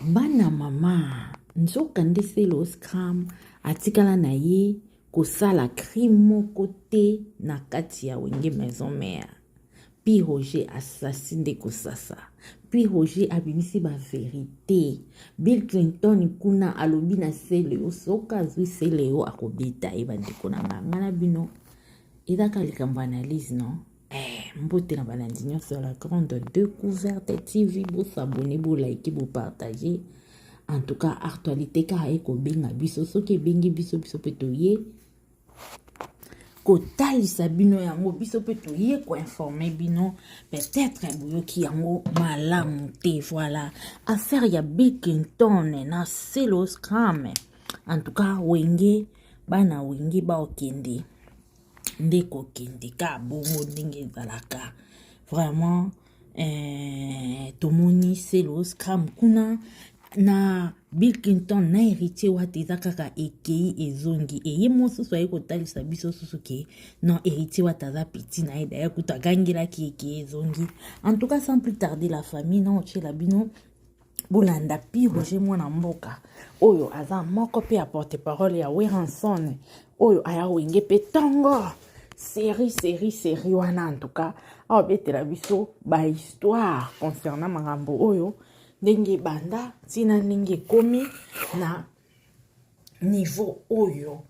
Bana mama nzoka nde selo scram atikala na ye kosala crime moko te na kati ya wenge maison mère. Puis Roger assassin de kosasa. Puis Roger abimisi ba vérité. Bill Clinton kuna alobi na selo soka zui selo akobita ebandeko na ngana bino. Idaka likambo analyse non? Mbote na balandi sur la grande découverte TV, vous s'abonnez, vous likez, vous partagez. En tout cas, actualité ka eko benga biso soki bengi biso petoye. Ko talisa bino yango biso petoye ko informer bino peut-être boyo ki yango malamu te voilà. Affaire ya Bill Clinton na selo scam. En tout cas, wenge bana wenge ba okende. Ndeko kende ka bongo ndenge ezalaka vraiment tomoni selo scam kuna na Bill Clinton na héritier wate eza kaka ekei ezongi eye mosusu aye kotalisa biso susu ke non héritier wate aza petit na ye daya kuta gangelaki ekei ezongi. En tout cas, sans plus tarder, la famille na otiela bino bolanda pi Roger mwana mboka oyo aza moko pe a porte parole ya Weranson oyo aya wenge pe tongo série wana. En tout cas awa betela biso ba histoire concernant makambo oyo ndenge banda tina ndenge komi na niveau oyo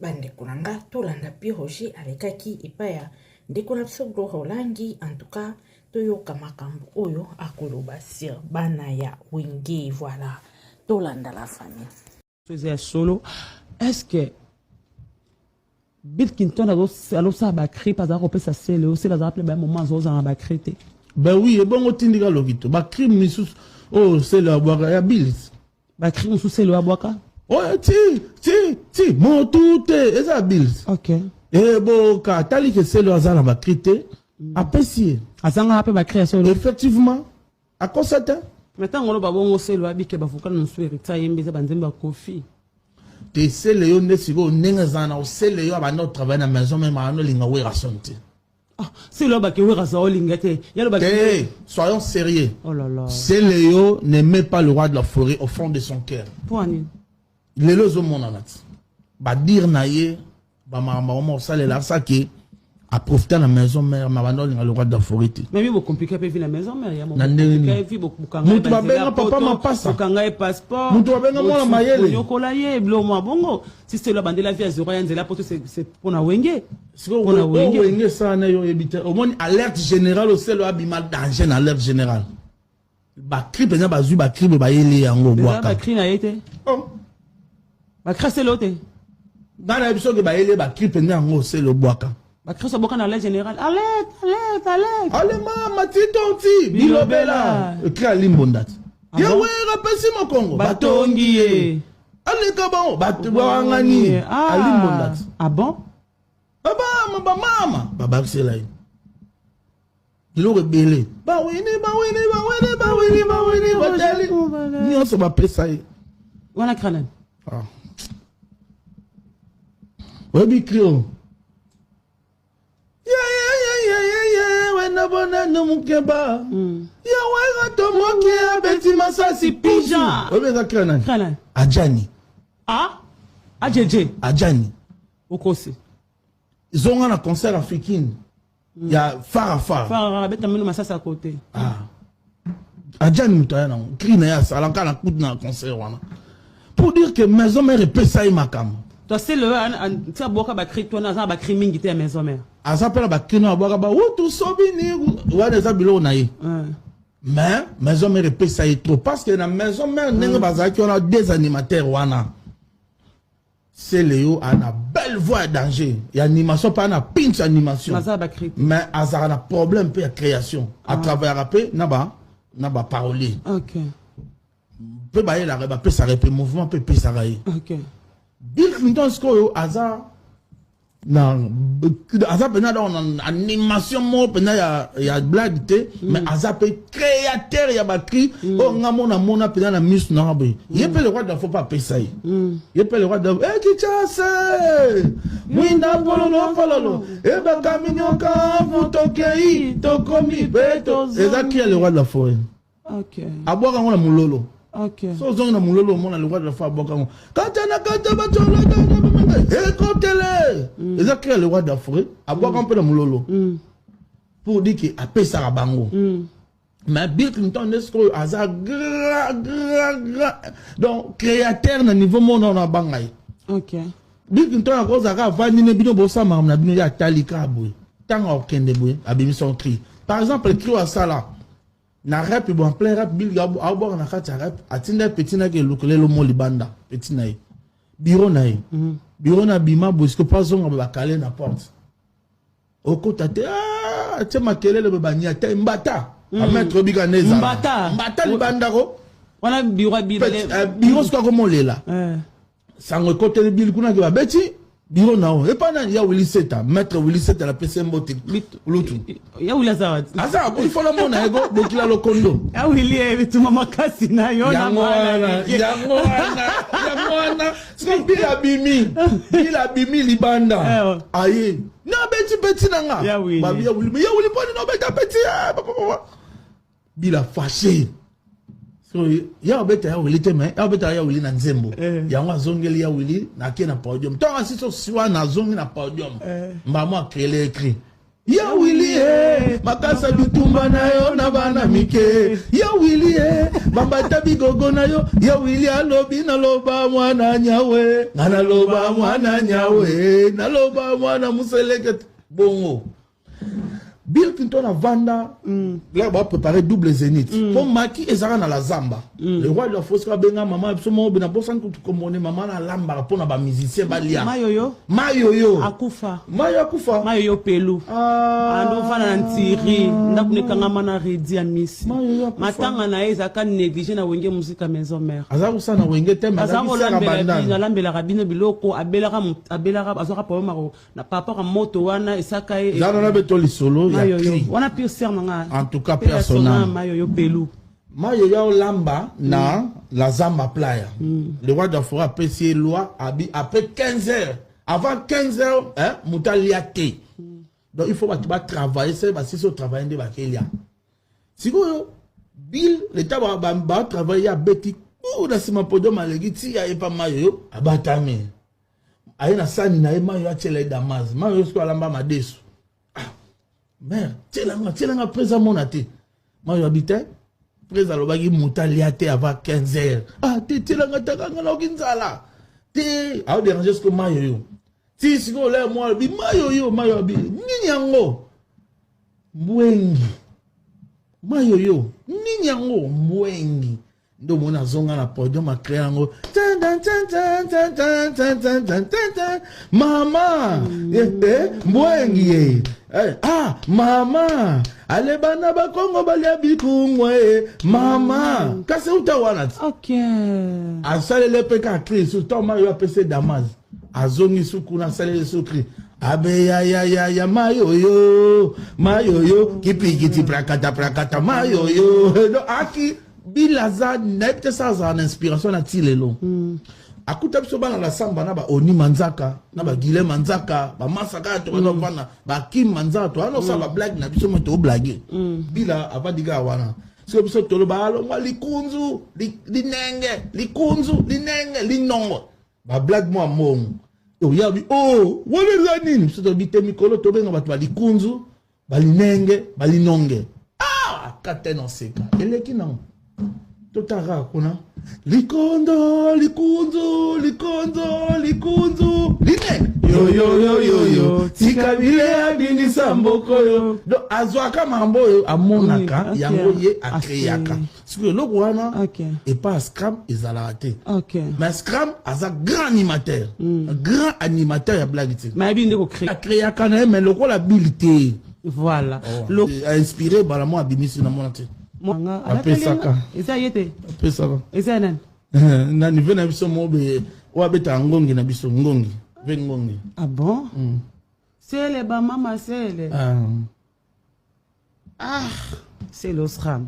bandeko na nga tolanda pi Roger alekaki epai ya ndeko na biso Gloire Olangi. En tout cas toyoka makambo oyo akoloba sur bana ya wenge. Voilà, tolanda la famille faisait solo. Est-ce que Bill Clinton a ça bakri pas à ça c'est le aussi la appelé ben moment zo za bakri te. Ben oui, et bon otindika logito bakri misus oh c'est le aboaka ya Bill bakri misus c'est le aboaka. Ouais ti mon tout est ça Bill. OK. Et bon ka tali que c'est le za na bakri te apprécié azanga ape bakri solo. Effectivement à constater. Maintenant on va bon c'est le abike ba foka no so hérita yembe za banzemba kofi. Te c'est le yonde sigo nenga zana o c'est le yo ba no travail na maison même à no linga we rasonte. Ah, c'est le ba ke we rasa o linga te. Ya le ba Hey, soyons sérieux. Oh là là. C'est le yo n'aimait pas le roi de la forêt au fond de son cœur. Pour ani. Les lois au monde en a. Ba dire naie ba mama ça le la ça qui a profité la maison mère ma bando le roi de la forêt. Mais bien compliqué pe la maison mère ya mo. Compliqué vi beaucoup kanga. Mutu babenga papa ma passa. Kanga passeport. Mutu babenga mwana mayele. Yokola ye blo mo bongo. Si c'est la bande la vie à zéro ya nzela poto c'est pour na wenge. C'est qu'on a wenge ça na yo ebité. Au moins alerte générale au sel abima danger na alerte générale. Ba cri pena ba zu ba cri ba yele yango boaka. Ba cri na yete. Oh. Ba cri c'est l'autre. Dans la émission que ba yele ba cri pena yango c'est le boaka. Ba cri ça boka na alerte générale. Alerte. Allez mama titonti bilobela. Cri à limbondat. Ya we rapesi mo Congo. Batongi ye. Allez kabao batwangani. Alimbondat. Ah bon? Mama baba c'est là. Il aurait belé. Ba wini watali. Ni on se va pesa. Wana kranen. Ah. Webi krio. Wena bona no mukeba. Ya wega to mokia beti masasi pija. Webi za kranen. Kranen. Ajani. Ah? Ajeje. Ajani. Okosi. Ils ont un concert africain. Il y a Farah. Farah, bête amène ma à côté. Ah. Adjani mutayana. Krina ya salanka na kout na concert wana. Pour dire que maison mère peut ça makam. Toi c'est le tu as boka ba cri toi na ba cri mingi te maison mère. A ça pela ba krina boka ba wutu sobini wa des abilo na yi. Mais maison mère peut ça trop parce que na maison mère nenga bazaki on a des animateurs wana. C'est Léo a une belle voix danger. Il y a animation, pas une pinch animation. Mais Azar a un problème pour la création. À travers la paix, n'a pas parolier. Ok. Peut bailler la reba, peut s'arrêter, mouvement peut s'arrêter. Ok. Bill Clinton, ce que Azar, non, Azar peut dans une animation, il y a blague, mais Azar peut créateur, il y a batterie, oh, on a peut dans la mus, non, il peut le roi de faut pas payer ça. Il peut le roi de, eh, qui chasse, Winda Pololo, eh, ben, Camignon, vous tokei, tokomi, beto, et ça qui est le roi de la forêt. Ok. À boire, on a mon lolo. Ok. So zonga na mulolo mona le roi de la foi boka ngo. Katana kata bachola écoutez-le. Les a créé le roi d'Afrique, a boire un peu de mulolo. Pour dire qu'il a payé ça à bango. Mais Bill Clinton est-ce que hasard donc créateur na niveau monde on a bangay. Ok. Bill Clinton a cause à vandi ne bino bossa ma na bino ya talika boy. Tant okende boy, abimi son cri. Par exemple le cri à ça là. Na rap bon plein rap Bill Gabo a boire na kati rap atinda petit na ke lokole lo mo libanda petit na biro na biro na bima bo ce pas on ba caler na porte. Okota te ah te makelele be banya te mbata a mettre biganeza mbata libanda ko wana biro biro sko ko molela sango côté Bill kuna ke ba beti biro nao et pas ya Willy Seta maître Willy Seta la PC mbote lutu ya Willy Zawad asa il faut le mona ego bokila lo kondo ya Willy bituma makasi na yo na mwana yango wana c'est bila bimi libanda aye na beti nanga ya Willy poni no beta beti bila fâché so ya beta ya Willy teme ya beta ya Willy na nzembo yango azongeli ya Willy na ke na podium to asiso siwa na zongi na podium mbamo akrele écrit ya Willy makasa bitumba na yo na bana mike ya Willy bambata bigogo na yo ya Willy alobi na loba mwana nyawe na loba mwana nyawe na loba mwana museleke bongo Bill Clinton a vanda là va préparer double zénith pour Maki et Zara na la zamba le roi de la fosse ka benga maman absolument bena bosan ko komone maman na lamba pour na ba musicien ba lia mayoyo akufa mayoyo pelu ando fana ntiri ndakunika ngama na redi ya misi matanga na eza ka négliger na wenge musique maison mère azaku sana wenge te mais azaku lambela rabino biloko abelaka azoka pa maro na papa ka moto wana esaka e zana na betoli solo wana pire serment en tout cas personnel mayoyo pelu mayoyo lamba na la zamba playa le roi d'Afrique a passé loi après 15 heures avant 15 heures hein mutaliate donc il faut pas travailler c'est parce que si on travaille de bakelia si Bill l'état va travailler à Betty ou dans ce podium malégiti ya pas mayoyo abatame aina sani na mayoyo atele damas mayoyosko lamba madesu mère tielanga presa monate mayoyo habite presa lobaki mutaliate avant 15 heures tielanga takanga na okinzala te a déranger ce que mayoyo si siko le moi bi mayoyo bi nini yango mbwengi mayoyo nini yango mbwengi ndo mona zonga na podium a créer yango mama mbwengi mama ale bana ba Kongo balia bikungwe mama kasi utawana asale le peka créer sur ton mayo apese damas azongi sukuna sale sukri abe ya mayoyo kipikiti prakata mayoyo do aki bilaza nepte sa za inspiration na tilelo akuta biso bana la samba na ba Oni Manzaka na ba Guilhem Manzaka ba masaka to na bana ba Kim Manzaka to ano sa ba blague na biso moto blague bila avadiga wana so biso tolo ba alo likunzu linenge linongo ba blague mo amongo yabi wale la nini biso to bite mikolo to benga bato ba likunzu ba linenge ba linonge kateno seka eleki nango totara kuna likunzu yo tikabile adini samboko yo do azwaka mambo yo amonaka yango ye akreaka siko loko wana et pas Scram ezala te mais Scram aza grand animateur ya blague te mais abi ndeko akreaka na mais loko la habilité voilà a inspiré bala mo abimisi na mona te apesaka eza yete apesaka eza nan na niveau na biso mo be wa beta ngongi na biso ngongi ve ngongi bon c'est ba mama c'est c'est le Scram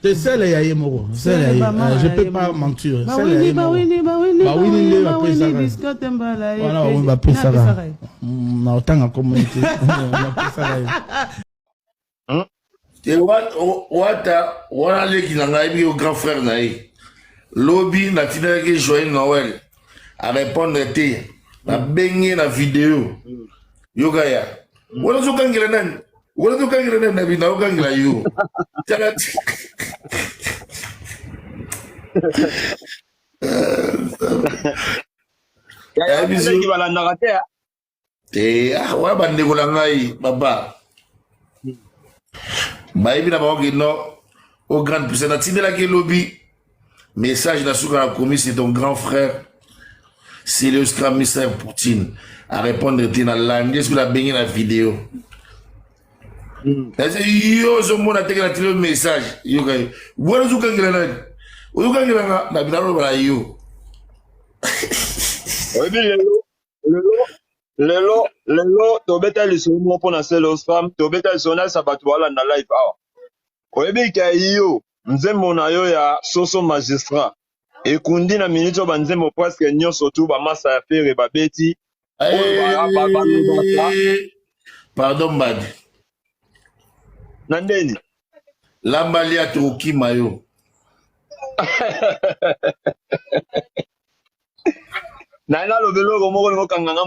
c'est celle ya yemoko celle je peux pas mentir celle ya yemoko bawini le apesaka biscotte mbala ye voilà on va apesaka na otanga communauté na apesaka te wata wana leki na ngai bi o grand frère na ye Lobby na tina ke joyeux Noël à répondre te na bengi na vidéo yoga ya wala zo kangila nan na bina kangila yo tala ya bizu ki balanda te wa bande ko ngai baba baibi na ba no au grand puissance na tina ke lobby message na suka na commis c'est ton grand frère c'est le scram Mr. Poutine à répondre à la langue sur la baigner la vidéo. Yo zo mona teke na tele message yo kay wala zo kangela na bidaro bala yo. Oui lelo to beta le somo pona selo scram to beta le sonal sabatu wala na live awa. Oui kay yo nzembo na yo ya soso magistrat ekundi na minute ba nzembo presque nyonso tu ba masa ya fere ba beti pardon badi nandeni lambali ya toki mayo na ina lobelo ko moko ngo kanganga